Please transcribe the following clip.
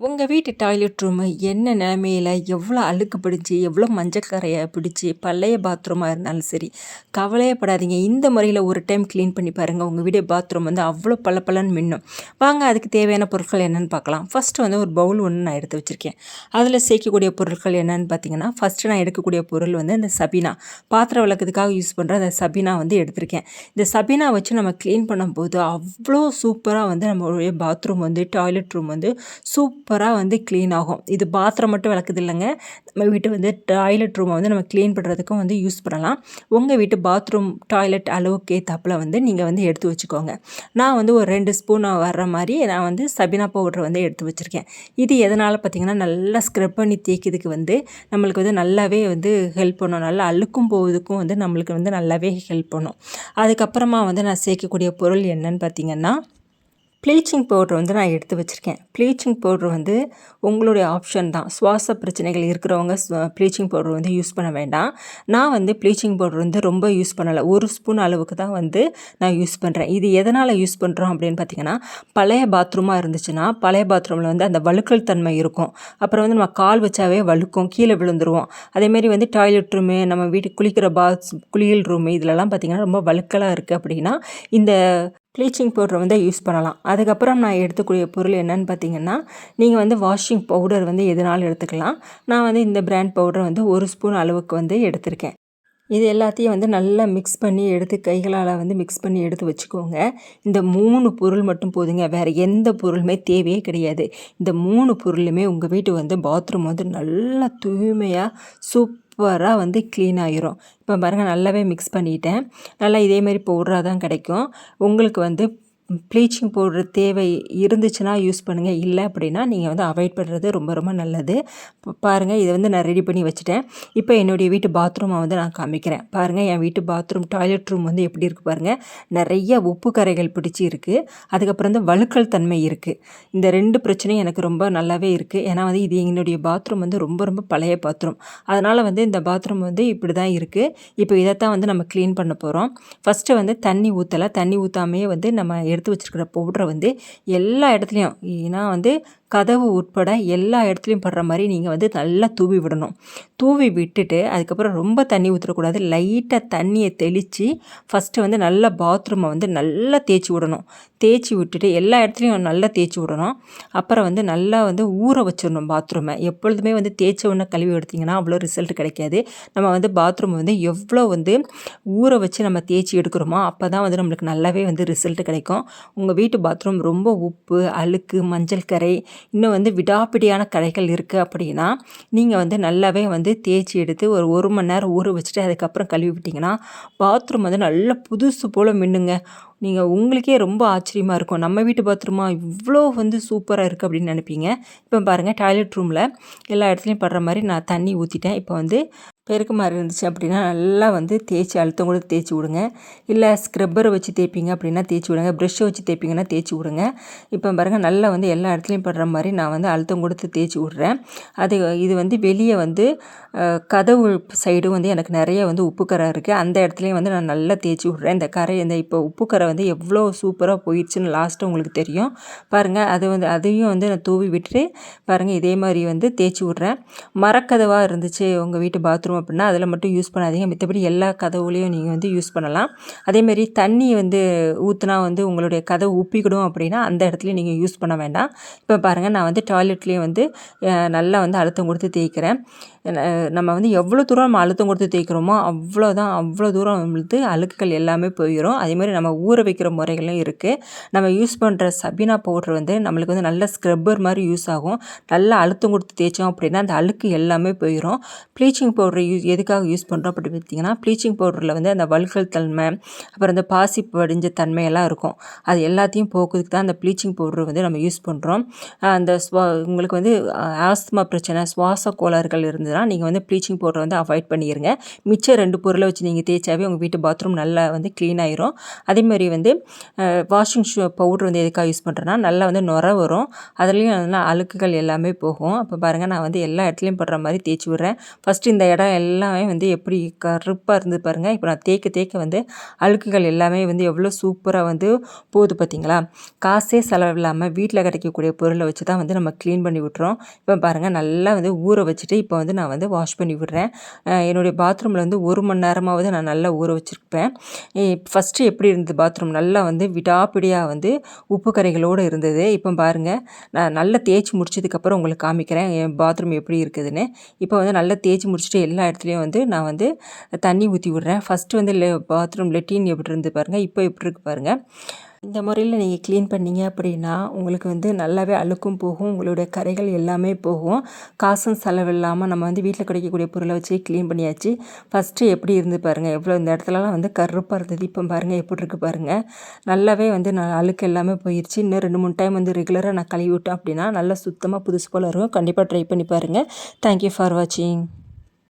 உங்கள் வீட்டு toilet room என்ன நிலமையில எவ்வளோ அழுக்கு பிடிச்சி எவ்வளோ மஞ்சக்கரையை பிடிச்சி பழைய பாத்ரூமாக இருந்தாலும் சரி கவலையே படாதீங்க. இந்த முறையில் ஒரு டைம் க்ளீன் பண்ணி பாருங்கள். உங்கள் வீட்டு பாத்ரூம் வந்து அவ்வளோ பளபளன்னு மின்னும். வாங்க அதுக்கு தேவையான பொருட்கள் என்னென்னு பார்க்கலாம். ஃபஸ்ட்டு வந்து ஒரு பவுல் ஒன்று நான் எடுத்து வச்சுருக்கேன். அதில் சேர்க்கக்கூடிய பொருட்கள் என்னென்னு பார்த்தீங்கன்னா, ஃபஸ்ட்டு நான் எடுக்கக்கூடிய பொருள் வந்து இந்த சபீனா பாத்திரம் விளக்குறதுக்காக யூஸ் பண்ணுற அந்த சபீனா வந்து எடுத்திருக்கேன். இந்த சபீனா வச்சு நம்ம க்ளீன் பண்ணும்போது அவ்வளோ சூப்பராக வந்து நம்மளுடைய பாத்ரூம் வந்து டாய்லெட் ரூம் வந்து சூப்பராக வந்து க்ளீன் ஆகும். இது பாத்திரம் மட்டும் விளக்குது இல்லைங்க, நம்ம வீட்டு வந்து டாய்லெட் ரூமை வந்து நம்ம க்ளீன் பண்ணுறதுக்கும் வந்து யூஸ் பண்ணலாம். உங்கள் வீட்டு பாத்ரூம் டாய்லெட் அளவுக்கு ஏற்றாப்புல வந்து நீங்கள் வந்து எடுத்து வச்சுக்கோங்க. நான் வந்து ஒரு 2 ஸ்பூன் வர்ற மாதிரி நான் வந்து சபீனா பவுடர் வந்து எடுத்து வச்சுருக்கேன். இது எதனால் பார்த்திங்கன்னா, நல்லா ஸ்க்ரப் பண்ணி தேய்க்கிறதுக்கு வந்து நம்மளுக்கு வந்து நல்லாவே வந்து ஹெல்ப் பண்ணும். நல்லா அழுக்கும் போவதுக்கும் வந்து நம்மளுக்கு வந்து நல்லாவே ஹெல்ப் பண்ணும். அதுக்கப்புறமா வந்து நான் சேர்க்கக்கூடிய பொருள் என்னன்னு பார்த்திங்கன்னா, ப்ளீச்சிங் பவுட்ரு வந்து நான் எடுத்து வச்சுருக்கேன். ப்ளீச்சிங் பவுட்ரு வந்து உங்களுடைய ஆப்ஷன் தான். சுவாச பிரச்சனைகள் இருக்கிறவங்க ப்ளீச்சிங் பவுட்ரு வந்து யூஸ் பண்ண வேண்டாம். நான் வந்து ப்ளீச்சிங் பவுட்ரு வந்து ரொம்ப யூஸ் பண்ணலை. 1 ஸ்பூன் அளவுக்கு தான் வந்து நான் யூஸ் பண்ணுறேன். இது எதனால் யூஸ் பண்ணுறோம் அப்படின்னு பார்த்திங்கன்னா, பழைய பாத்ரூமாக இருந்துச்சுன்னா பழைய பாத்ரூமில் வந்து அந்த வழுக்கல் தன்மை இருக்கும். அப்புறம் வந்து நம்ம கால் வச்சாவே வழுக்கும், கீழே விழுந்துருவோம். அதேமாரி வந்து டாய்லெட் ரூமு, நம்ம வீட்டுக்கு குளிக்கிற குளியல் ரூமு இதிலலாம் பார்த்திங்கன்னா ரொம்ப வழுக்கலாக இருக்குது அப்படின்னா இந்த ப்ளீச்சிங் பவுடரை வந்து யூஸ் பண்ணலாம். அதுக்கப்புறம் நான் எடுத்துக்கூடிய பொருள் என்னென்னு பார்த்தீங்கன்னா, நீங்கள் வந்து வாஷிங் பவுடர் வந்து எதுனாலும் எடுத்துக்கலாம். நான் வந்து இந்த பிராண்ட் பவுடரை வந்து 1 ஸ்பூன் அளவுக்கு வந்து எடுத்திருக்கேன். இது எல்லாத்தையும் வந்து நல்லா மிக்ஸ் பண்ணி எடுத்து கைகளால் வந்து மிக்ஸ் பண்ணி எடுத்து வச்சுக்கோங்க. இந்த 3 பொருள் மட்டும் போதுங்க. வேறு எந்த பொருளுமே தேவையே கிடையாது. இந்த 3 பொருளுமே உங்கள் வீட்டு வந்து பாத்ரூம் வந்து நல்லா தூய்மையாக சூப்பராக வந்து க்ளீன் ஆகிரும். இப்போ பாருங்கள், நல்லாவே மிக்ஸ் பண்ணிட்டேன். நல்லா இதேமாரி பவுடராக தான் கிடைக்கும். உங்களுக்கு வந்து ப்ளீச்சிங் பவுட்ரு தேவை இருந்துச்சுன்னா யூஸ் பண்ணுங்கள். இல்லை அப்படின்னா நீங்கள் வந்து அவாய்ட் பண்ணுறது ரொம்ப ரொம்ப நல்லது. பாருங்கள், இதை வந்து நான் ரெடி பண்ணி வச்சுட்டேன். இப்போ என்னுடைய வீட்டு பாத்ரூமை வந்து நான் காமிக்கிறேன். பாருங்கள், என் வீட்டு பாத்ரூம் டாய்லெட் ரூம் வந்து எப்படி இருக்குது பாருங்கள். நிறைய உப்பு கரைகள் பிடிச்சி இருக்குது. அதுக்கப்புறம் வந்து வழுக்கல் தன்மை இருக்குது. இந்த 2 பிரச்சனையும் எனக்கு ரொம்ப நல்லாவே இருக்குது. ஏன்னா வந்து இது என்னுடைய பாத்ரூம் வந்து ரொம்ப ரொம்ப பழைய பாத்ரூம். அதனால் வந்து இந்த பாத்ரூம் வந்து இப்படி தான் இருக்குது. இப்போ இதைத்தான் வந்து நம்ம க்ளீன் பண்ண போகிறோம். ஃபஸ்ட்டு வந்து தண்ணி ஊற்றலை. தண்ணி ஊற்றாமையே வந்து நம்ம எடுத்து வச்சுருக்கிற பவுடரை வந்து எல்லா இடத்துலையும், ஏன்னா வந்து கதவு உட்பட எல்லா இடத்துலையும் படுற மாதிரி நீங்கள் வந்து நல்லா தூவி விடணும். தூவி விட்டுட்டு அதுக்கப்புறம் ரொம்ப தண்ணி ஊற்றக்கூடாது. லைட்டாக தண்ணியை தெளித்து ஃபஸ்ட்டு வந்து நல்லா பாத்ரூமை வந்து நல்லா தேய்ச்சி விடணும். தேய்ச்சி விட்டுட்டு எல்லா இடத்துலையும் நல்லா தேய்ச்சி விடணும். அப்புறம் வந்து நல்லா வந்து ஊற வச்சிடணும் பாத்ரூமை. எப்பொழுதுமே வந்து தேய்ச்ச உடனே கழுவி எடுத்திங்கன்னா அவ்வளோ ரிசல்ட் கிடைக்காது. நம்ம வந்து பாத்ரூம் வந்து எவ்வளோ வந்து ஊற வச்சு நம்ம தேய்ச்சி எடுக்கிறோமோ அப்போ தான் வந்து நம்மளுக்கு நல்லாவே வந்து ரிசல்ட் கிடைக்கும். உங்கள் வீட்டு பாத்ரூம் ரொம்ப உப்பு, அழுக்கு, மஞ்சள் கரை, இன்னும் வந்து விடாப்பிடியான கரைகள் இருக்குது அப்படின்னா நீங்கள் வந்து நல்லாவே வந்து தேய்ச்சி எடுத்து ஒரு 1 மணி நேரம் ஊற வச்சுட்டு அதுக்கப்புறம் கழுவி விட்டிங்கன்னா பாத்ரூம் வந்து நல்லா புதுசு போல் மின்னுங்க. நீங்கள் உங்களுக்கே ரொம்ப ஆச்சரியமாக இருக்கும். நம்ம வீட்டு பாத்ரூமா இவ்வளோ வந்து சூப்பராக இருக்குது அப்படின்னு நினைப்பீங்க. இப்போ பாருங்கள், டாய்லெட் ரூமில் எல்லா இடத்துலையும் படுற மாதிரி நான் தண்ணி ஊற்றிட்டேன். இப்போ வந்து பெருக்கு மாதிரி இருந்துச்சு அப்படின்னா நல்லா வந்து தேய்ச்சி அழுத்தம் கூட தேய்ச்சி விடுங்க. இல்லை ஸ்க்ரப்பரை வச்சு தேய்ப்பீங்க அப்படின்னா தேய்ச்சி விடுங்க. ப்ரெஷ்ஷை வச்சு தேய்ப்பிங்கன்னா தேய்ச்சி விடுங்க. இப்போ பாருங்கள், நல்லா வந்து எல்லா இடத்துலையும் படுற மாதிரி நான் வந்து அழுத்தம் கொடுத்து தேய்ச்சி விட்றேன். இது வந்து வெளியே வந்து கதவு சைடும் வந்து எனக்கு நிறைய வந்து உப்பு கரை இருக்குது. அந்த இடத்துலையும் வந்து நான் நல்லா தேய்ச்சி விட்றேன். இந்த இப்போ உப்பு கரை வந்து எவ்வளோ சூப்பராக போயிடுச்சுன்னு லாஸ்ட்டு உங்களுக்கு தெரியும். பாருங்கள், அதையும் வந்து நான் தூவி விட்டுட்டு பாருங்கள் இதே மாதிரி வந்து தேய்ச்சி விட்றேன். மரக்கதவாக இருந்துச்சு உங்கள் வீட்டு பாத்ரூம் அப்படின்னா அதில் மட்டும் யூஸ் பண்ணாதீங்க. மற்றபடி எல்லா கதவுலையும் நீங்கள் வந்து யூஸ் பண்ணலாம். அதேமாரி தண்ணி வந்து ஊற்றினா வந்து உங்களுடைய கதவு உப்பிக்கிடும் அப்படின்னா அந்த இடத்துலையும் நீங்கள் யூஸ் பண்ண வேண்டாம். இப்போ பாருங்கள், நான் வந்து டாய்லெட்லேயும் வந்து நல்லா வந்து அழுத்தம் கொடுத்து தேய்க்கிறேன். நம்ம வந்து எவ்வளோ தூரம் நம்ம அழுத்தம் கொடுத்து தேய்க்கிறோமோ அவ்வளோ தூரம் வந்து அழுக்குகள் எல்லாமே போயிடும். அதேமாதிரி நம்ம ஊற வைக்கிற முறைகளும் இருக்குது. நம்ம யூஸ் பண்ணுற சபீனா பவுட்ரு வந்து நம்மளுக்கு வந்து நல்ல ஸ்க்ரப்பர் மாதிரி யூஸ் ஆகும். நல்லா அழுத்தம் கொடுத்து தேய்ச்சோம் அப்படின்னா அந்த அழுக்கு எல்லாமே போயிடும். ப்ளீச்சிங் பவுட்ரு எதுக்காக யூஸ் பண்ணுறோம் அப்படி பார்த்தீங்கன்னா, ப்ளீச்சிங் பவுடரில் வந்து அந்த வழுக்கல் தன்மை, அப்புறம் அந்த பாசி படிஞ்ச தன்மையெல்லாம் இருக்கும். அது எல்லாத்தையும் போக்குறதுக்கு தான் அந்த ப்ளீச்சிங் பவுட்ரு வந்து நம்ம யூஸ் பண்ணுறோம். அந்த உங்களுக்கு வந்து ஆஸ்துமா பிரச்சனை, சுவாச கோளாறுகள் இருந்ததுன்னா நீங்கள் வந்து ப்ளீச்சிங் பவுடரை வந்து அவாய்ட் பண்ணிடுங்க. மிச்சம் 2 பொருளை வச்சு நீங்கள் தேய்ச்சாவே உங்கள் வீட்டு பாத்ரூம் நல்லா வந்து க்ளீன் ஆயிரும். அதேமாதிரி வந்து வாஷிங் பவுட்ரு வந்து எதுக்காக யூஸ் பண்ணுறேன்னா, நல்லா வந்து நுர வரும். அதுலேயும் நல்லா அழுக்குகள் எல்லாமே போகும். அப்போ பாருங்கள், நான் வந்து எல்லா இடத்துலையும் படுற மாதிரி தேய்ச்சி விட்றேன். ஃபஸ்ட்டு இந்த இடம் எல்லாமே வந்து எப்படி கருப்பாக இருந்தது பாருங்கள். இப்போ நான் தேய்க்க தேய்க்க வந்து அழுக்குகள் எல்லாமே வந்து எவ்வளோ சூப்பராக வந்து போகுது பார்த்தீங்களா. காசே செலவில்லாமல் வீட்டில் கிடைக்கக்கூடிய பொருளை வச்சு தான் வந்து நம்ம க்ளீன் பண்ணி விட்டுறோம். இப்போ பாருங்கள் நல்லா வந்து ஊற வச்சுட்டு இப்போ வந்து நான் வந்து வாஷ் பண்ணி விடுறேன். என்னுடைய பாத்ரூமில் வந்து 1 மணி நேரமாவது நான் நல்லா ஊற வச்சுருப்பேன். ஃபஸ்ட்டு எப்படி இருந்தது பாத்ரூம், நல்லா வந்து விடாப்பிடியாக வந்து உப்பு கரைகளோடு இருந்தது. இப்போ பாருங்கள், நான் நல்லா தேய்ச்சி முடிச்சதுக்கப்புறம் உங்களுக்கு காமிக்கிறேன் என் பாத்ரூம் எப்படி இருக்குதுன்னு. இப்போ வந்து நல்லா தேய்ச்சி முடிச்சுட்டு எல்லா இடத்துலையும் வந்து நான் வந்து தண்ணி ஊற்றி விட்றேன். ஃபஸ்ட்டு வந்து பாத்ரூம் லெட்டின் எப்படி இருந்து பாருங்கள், இப்போ எப்படி இருக்குது பாருங்கள். இந்த முறையில் நீங்கள் க்ளீன் பண்ணீங்க அப்படின்னா உங்களுக்கு வந்து நல்லாவே அழுக்கும் போகும், உங்களுடைய கரைகள் எல்லாமே போகும். காசும் செலவில்லாமல் நம்ம வந்து வீட்டில் கிடைக்கக்கூடிய பொருளை வச்சு க்ளீன் பண்ணியாச்சு. ஃபஸ்ட்டு எப்படி இருந்து பாருங்கள், எவ்வளோ இந்த இடத்துலலாம் வந்து கருப்பாக இருந்தது. இப்போ பாருங்கள் எப்படி இருக்குது பாருங்கள். நல்லாவே வந்து அழுக்கு எல்லாமே போயிடுச்சு. இன்னும் 2, 3 டைம் வந்து ரெகுலராக நான் கழுவி விட்டேன் அப்படின்னா நல்லா சுத்தமாக புதுசு போல் இருக்கும். கண்டிப்பாக ட்ரை பண்ணி பாருங்கள். தேங்க்யூ ஃபார் வாட்சிங்.